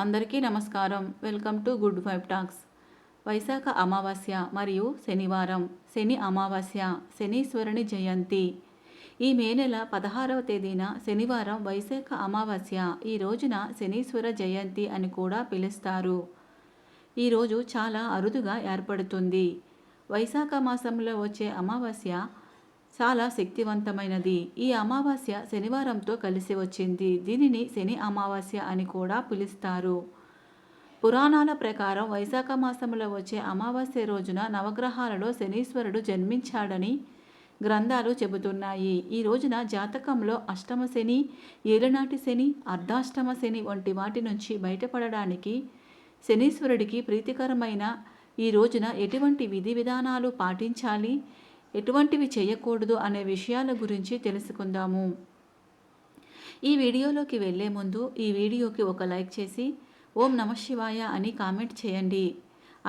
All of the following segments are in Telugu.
అందరికీ నమస్కారం. Welcome to good vibe talks. Vaishakha Amavasya మరియు శనివారం, శని అమావాస్య, శనీశ్వరుని జయంతి. ఈ మే నెల 16వ తేదీన శనివారం వైశాఖ అమావాస్య. ఈ రోజున శనీశ్వర జయంతి అని కూడా పిలుస్తారు. ఈరోజు చాలా అరుదుగా ఏర్పడుతుంది. వైశాఖ మాసంలో వచ్చే అమావాస్య చాలా శక్తివంతమైనది. ఈ అమావాస్య శనివారంతో కలిసి వచ్చింది. దీనిని శని అమావాస్య అని కూడా పిలుస్తారు. పురాణాల ప్రకారం వైశాఖ మాసంలో వచ్చే అమావాస్య రోజున నవగ్రహాలలో శనీశ్వరుడు జన్మించాడని గ్రంథాలు చెబుతున్నాయి. ఈ రోజున జాతకంలో అష్టమ శని, ఏలినాటి శని, అర్ధాష్టమ శని వంటి వాటి నుంచి బయటపడడానికి శనీశ్వరుడికి ప్రీతికరమైన ఈ రోజున ఎటువంటి విధి విధానాలు పాటించాలి, ఎటువంటివి చేయకూడదు అనే విషయాల గురించి తెలుసుకుందాము. ఈ వీడియోలోకి వెళ్ళే ముందు ఈ వీడియోకి ఒక లైక్ చేసి ఓం నమః శివాయ అని కామెంట్ చేయండి.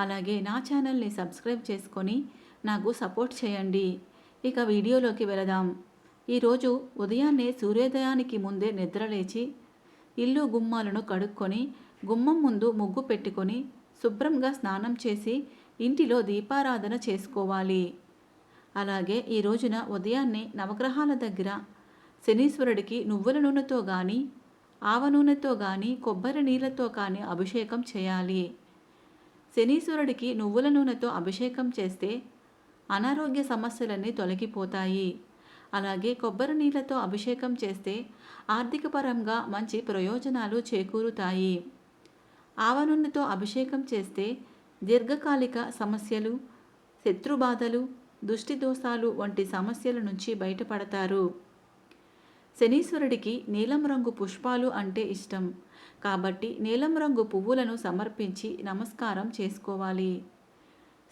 అలాగే నా ఛానల్ని సబ్స్క్రైబ్ చేసుకొని నాకు సపోర్ట్ చేయండి. ఇక వీడియోలోకి వెళదాం. ఈరోజు ఉదయాన్నే సూర్యోదయానికి ముందే నిద్రలేచి ఇల్లు గుమ్మాలను కడుక్కొని గుమ్మం ముందు ముగ్గు పెట్టుకొని శుభ్రంగా స్నానం చేసి ఇంటిలో దీపారాధన చేసుకోవాలి. అలాగే ఈ రోజున ఉదయాన్నే నవగ్రహాల దగ్గర శనీశ్వరుడికి నువ్వుల నూనెతో కానీ, ఆవ నూనెతో కానీ, కొబ్బరి నీళ్ళతో కానీ అభిషేకం చేయాలి. శనీశ్వరుడికి నువ్వుల నూనెతో అభిషేకం చేస్తే అనారోగ్య సమస్యలన్నీ తొలగిపోతాయి. అలాగే కొబ్బరి నీళ్ళతో అభిషేకం చేస్తే ఆర్థికపరంగా మంచి ప్రయోజనాలు చేకూరుతాయి. ఆవ నూనెతో అభిషేకం చేస్తే దీర్ఘకాలిక సమస్యలు, శత్రుబాధలు, దుష్టి దోషాలు వంటి సమస్యల నుంచి బయటపడతారు. శనీశ్వరుడికి నీలం రంగు పుష్పాలు అంటే ఇష్టం. కాబట్టి నీలం రంగు పువ్వులను సమర్పించి నమస్కారం చేసుకోవాలి.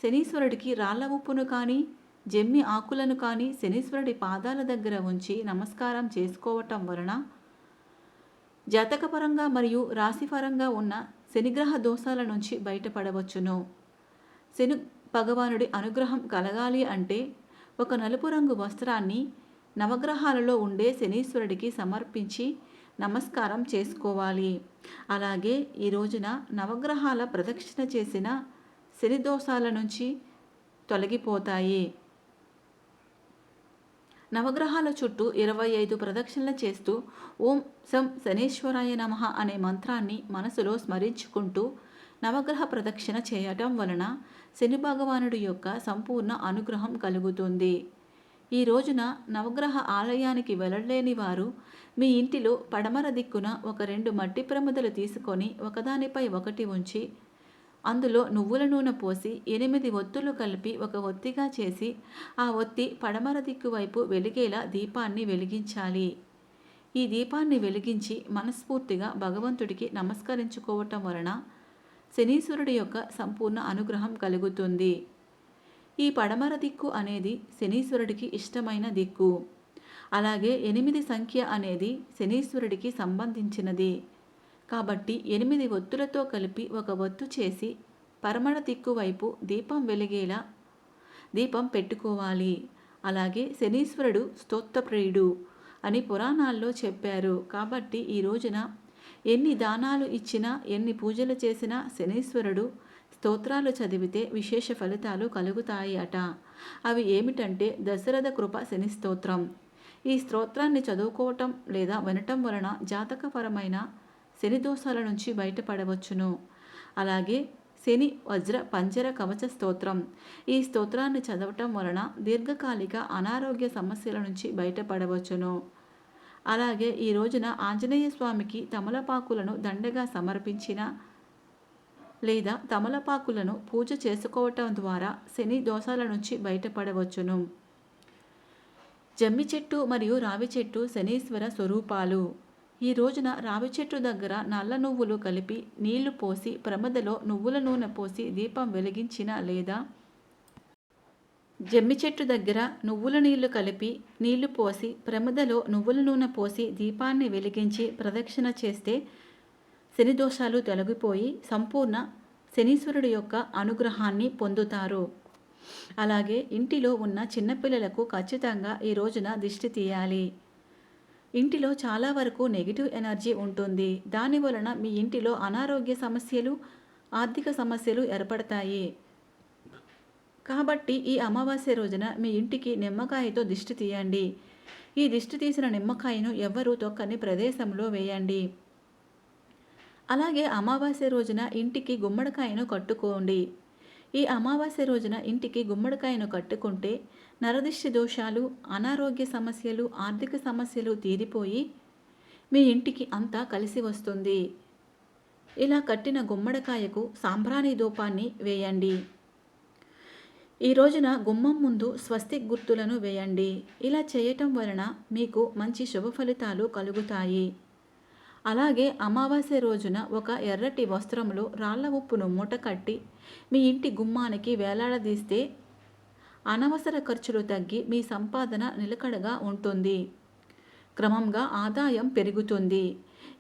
శనీశ్వరుడికి రాళ్ల ఉప్పును కానీ, జమ్మి ఆకులను కానీ శనీశ్వరుడి పాదాల దగ్గర ఉంచి నమస్కారం చేసుకోవటం వలన జాతకపరంగా మరియు రాశిపరంగా ఉన్న శనిగ్రహ దోషాల నుంచి బయటపడవచ్చును. శని భగవానుడి అనుగ్రహం కలగాలి అంటే ఒక నలుపు రంగు వస్త్రాన్ని నవగ్రహాలలో ఉండే శనీశ్వరుడికి సమర్పించి నమస్కారం చేసుకోవాలి. అలాగే ఈ రోజున నవగ్రహాల ప్రదక్షిణ చేసిన శని దోషాల నుంచి తొలగిపోతాయి. నవగ్రహాల చుట్టూ 25 ప్రదక్షిణలు చేస్తూ ఓం శం శనేశ్వరాయ నమః అనే మంత్రాన్ని మనసులో స్మరించుకుంటూ నవగ్రహ ప్రదక్షిణ చేయటం వలన శని భగవానుడి యొక్క సంపూర్ణ అనుగ్రహం కలుగుతుంది. ఈ రోజున నవగ్రహ ఆలయానికి వెళ్ళలేని వారు మీ ఇంటిలో పడమర దిక్కున ఒక 2 మట్టి ప్రమిదలు తీసుకొని ఒకదానిపై ఒకటి ఉంచి అందులో నువ్వుల నూనె పోసి 8 ఒత్తులు కలిపి ఒక ఒత్తిగా చేసి ఆ ఒత్తి పడమర దిక్కు వైపు వెలిగేలా దీపాన్ని వెలిగించాలి. ఈ దీపాన్ని వెలిగించి మనస్ఫూర్తిగా భగవంతుడికి నమస్కరించుకోవటం వలన శనీశ్వరుడి యొక్క సంపూర్ణ అనుగ్రహం కలుగుతుంది. ఈ పడమర దిక్కు అనేది శనీశ్వరుడికి ఇష్టమైన దిక్కు. అలాగే 8 సంఖ్య అనేది శనీశ్వరుడికి సంబంధించినది. కాబట్టి 8 ఒత్తులతో కలిపి ఒక ఒత్తు చేసి పడమర దిక్కు వైపు దీపం వెలిగేలా దీపం పెట్టుకోవాలి. అలాగే శనీశ్వరుడు స్తోత్రప్రియుడు అని పురాణాల్లో చెప్పారు. కాబట్టి ఈ రోజున ఎన్ని దానాలు ఇచ్చినా, ఎన్ని పూజలు చేసినా శనీశ్వరుడు స్తోత్రాలు చదివితే విశేష ఫలితాలు కలుగుతాయి అట. అవి ఏమిటంటే దశరథ కృప శని స్తోత్రం. ఈ స్తోత్రాన్ని చదువుకోవటం లేదా వినటం వలన జాతకపరమైన శని దోషాల నుంచి బయటపడవచ్చును. అలాగే శని వజ్ర పంజర కవచ స్తోత్రం. ఈ స్తోత్రాన్ని చదవటం వలన దీర్ఘకాలిక అనారోగ్య సమస్యల నుంచి బయటపడవచ్చును. అలాగే ఈ రోజున ఆంజనేయ స్వామికి తమలపాకులను దండగా సమర్పించిన లేదా తమలపాకులను పూజ చేసుకోవటం ద్వారా శని దోషాల నుంచి బయటపడవచ్చును. జమ్మి చెట్టు మరియు రావి చెట్టు శనీశ్వర స్వరూపాలు. ఈ రోజున రావి చెట్టు దగ్గర నల్ల నువ్వులు కలిపి నీళ్లు పోసి ప్రమిదలో నువ్వుల నూనె పోసి దీపం వెలిగించిన లేదా జమ్మి చెట్టు దగ్గర నువ్వుల నీళ్లు కలిపి నీళ్లు పోసి ప్రమిదలో నువ్వుల నూనె పోసి దీపాన్ని వెలిగించి ప్రదక్షిణ చేస్తే శని దోషాలు తొలగిపోయి సంపూర్ణ శనీశ్వరుడి యొక్క అనుగ్రహాన్ని పొందుతారు. అలాగే ఇంటిలో ఉన్న చిన్నపిల్లలకు ఖచ్చితంగా ఈ రోజున దిష్టి తీయాలి. ఇంటిలో చాలా వరకు నెగిటివ్ ఎనర్జీ ఉంటుంది. దాని వలన మీ ఇంటిలో అనారోగ్య సమస్యలు, ఆర్థిక సమస్యలు ఏర్పడతాయి. కాబట్టి ఈ అమావాస్య రోజున మీ ఇంటికి నిమ్మకాయతో దిష్టి తీయండి. ఈ దిష్టి తీసిన నిమ్మకాయను ఎవ్వరూ తొక్కని ప్రదేశంలో వేయండి. అలాగే అమావాస్య రోజున ఇంటికి గుమ్మడికాయను కట్టుకోండి. ఈ అమావాస్య రోజున ఇంటికి గుమ్మడికాయను కట్టుకుంటే నరదిష్టి దోషాలు, అనారోగ్య సమస్యలు, ఆర్థిక సమస్యలు తీరిపోయి మీ ఇంటికి అంతా కలిసి వస్తుంది. ఇలా కట్టిన గుమ్మడికాయకు సాంబ్రాణి ధూపాన్ని వేయండి. ఈ రోజున గుమ్మం ముందు స్వస్తిక్ గుర్తులను వేయండి. ఇలా చేయటం వలన మీకు మంచి శుభ ఫలితాలు కలుగుతాయి. అలాగే అమావాస్య రోజున ఒక ఎర్రటి వస్త్రంలో రాళ్ల ఉప్పును మూట కట్టి మీ ఇంటి గుమ్మానికి వేలాడదీస్తే అనవసర ఖర్చులు తగ్గి మీ సంపాదన నిలకడగా ఉంటుంది. క్రమంగా ఆదాయం పెరుగుతుంది.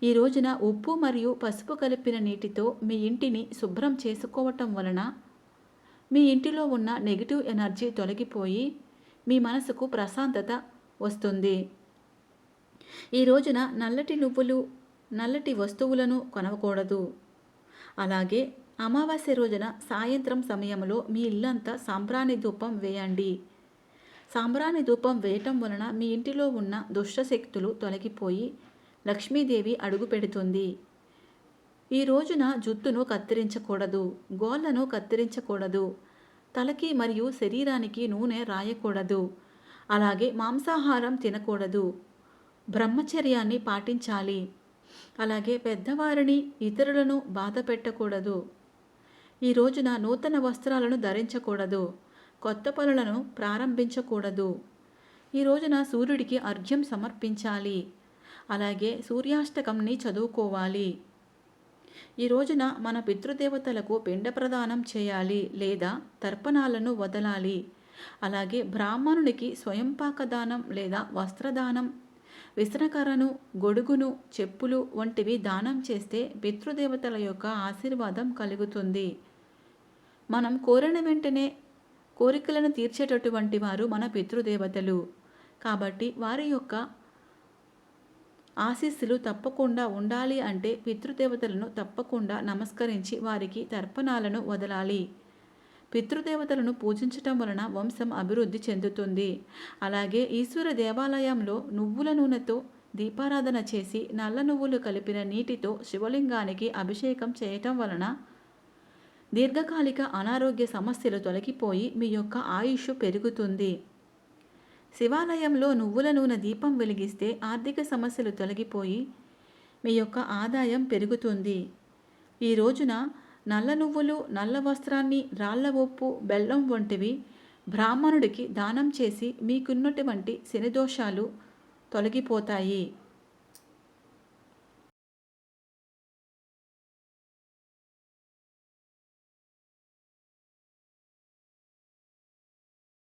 ఈ రోజున ఉప్పు మరియు పసుపు కలిపిన నీటితో మీ ఇంటిని శుభ్రం చేసుకోవటం వలన మీ ఇంటిలో ఉన్న నెగిటివ్ ఎనర్జీ తొలగిపోయి మీ మనసుకు ప్రశాంతత వస్తుంది. ఈ రోజున నల్లటి వస్తువులను కొనకూడదు. అలాగే అమావాస్య రోజున సాయంత్రం సమయంలో మీ ఇల్లంతా సాంబ్రాణి ధూపం వేయండి. సాంబ్రాణి ధూపం వేయటం వలన మీ ఇంటిలో ఉన్న దుష్టశక్తులు తొలగిపోయి లక్ష్మీదేవి అడుగు పెడుతుంది. ఈ రోజున జుత్తును కత్తిరించకూడదు, గోళ్లను కత్తిరించకూడదు, తలకి మరియు శరీరానికి నూనె రాయకూడదు. అలాగే మాంసాహారం తినకూడదు. బ్రహ్మచర్యాన్ని పాటించాలి. అలాగే పెద్దవారిని, ఇతరులను బాధ పెట్టకూడదు. ఈ రోజున నూతన వస్త్రాలను ధరించకూడదు. కొత్త పనులను ప్రారంభించకూడదు. ఈ రోజున సూర్యుడికి అర్ఘ్యం సమర్పించాలి. అలాగే సూర్యాష్టకంని చదువుకోవాలి. ఈ రోజున మన పితృదేవతలకు పిండ ప్రదానం చేయాలి లేదా తర్పణాలను వదలాలి. అలాగే బ్రాహ్మణునికి స్వయంపాక దానం లేదా వస్త్రదానం, విసనకర్రను, గొడుగును, చెప్పులు వంటివి దానం చేస్తే పితృదేవతల యొక్క ఆశీర్వాదం కలుగుతుంది. మనం కోరిన వెంటనే కోరికలను తీర్చేటటువంటి వారు మన పితృదేవతలు. కాబట్టి వారి యొక్క ఆశీస్సులు తప్పకుండా ఉండాలి అంటే పితృదేవతలను తప్పకుండా నమస్కరించి వారికి తర్పణాలను వదలాలి. పితృదేవతలను పూజించటం వలన వంశం అభివృద్ధి చెందుతుంది. అలాగే ఈశ్వర దేవాలయంలో నువ్వుల నూనెతో దీపారాధన చేసి నల్ల నువ్వులు కలిపిన నీటితో శివలింగానికి అభిషేకం చేయటం వలన దీర్ఘకాలిక అనారోగ్య సమస్యలు తొలగిపోయి మీ యొక్క ఆయుష్ పెరుగుతుంది. శివాలయంలో నువ్వుల నూనె దీపం వెలిగిస్తే ఆర్థిక సమస్యలు తొలగిపోయి మీ యొక్క ఆదాయం పెరుగుతుంది. ఈ రోజున నల్ల నువ్వులు, నల్ల వస్త్రాన్ని, రాళ్ల ఉప్పు, బెల్లం వంటివి బ్రాహ్మణుడికి దానం చేసి మీకున్నటువంటి శనిదోషాలు తొలగిపోతాయి.